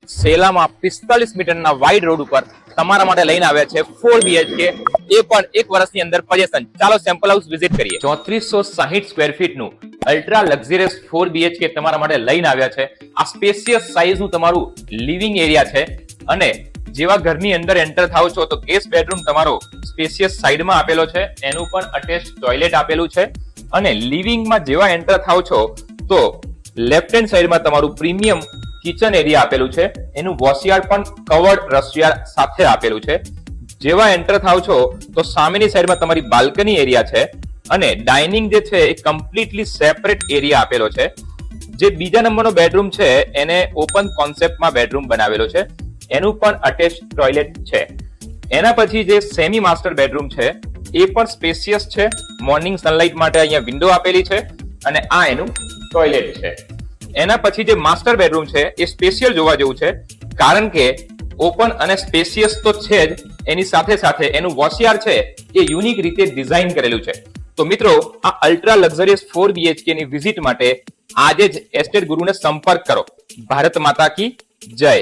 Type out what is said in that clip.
સેલામાં 45 મીટરના wide road ઉપર તમારા માટે લઈને આવ્યા છે 4 BHK, એ પણ 1 વર્ષની અંદર પોઝેશન. ચાલો સેમ્પલ હાઉસ વિઝિટ કરીએ. 3460 સ્ક્વેર ફીટ નું અલ્ટ્રા લક્ઝરિયસ 4 BHK તમારા માટે લઈને આવ્યા છે. આ સ્પેશિયસ સાઇઝ નું તમારું લિવિંગ એરિયા છે અને જેવા ઘરની અંદર એન્ટર થાવ છો તો ગેસ્ટ બેડરૂમ તમારો સ્પેશિયસ સાઈડમાં આપેલો છે, એનું પણ અટેચ ટોયલેટ આપેલું છે. અને લિવિંગમાં જેવા એન્ટર થાવ છો તો લેફ્ટ હેન્ડ સાઈડમાં તમારું પ્રીમિયમ કિચન એરિયા આપેલું છે, એનું વોશયાર્ડ પણ કવર્ડ રસોઈયાર્ડ સાથે આપેલું છે. જેવા એન્ટર થાવ છો તો સામેની સાઈડમાં તમારી બાલ્કની એરિયા છે અને ડાઇનિંગ જે છે એ કમ્પ્લીટલી સેપરેટ એરિયા આપેલો છે. જે બીજા નંબરનો બેડરૂમ છે એને ઓપન કોન્સેપ્ટમાં બેડરૂમ બનાવેલો છે, એનું પણ અટેચ ટોયલેટ છે. એના પછી જે સેમી માસ્ટર બેડરૂમ છે એ પણ સ્પેશિયસ છે. મોર્નિંગ સનલાઇટ માટે અહીંયા વિન્ડો આપેલી છે અને આ એનું ટોયલેટ છે. એના પછી જે માસ્ટર બેડરૂમ છે એ સ્પેશિયલ જોવા જેવું છે, કારણ કે ઓપન અને સ્પેશિયસ તો છે જ, એની સાથે સાથે એનું વોશયાર્ડ છે એ યુનિક રીતે ડિઝાઇન કરેલું છે. તો મિત્રો, આ અલ્ટ્રા લક્ઝરિયસ 4 BHK ની વિઝિટ માટે આજે જ એસ્ટેટ ગુરુને સંપર્ક કરો. ભારત માતા કી જય.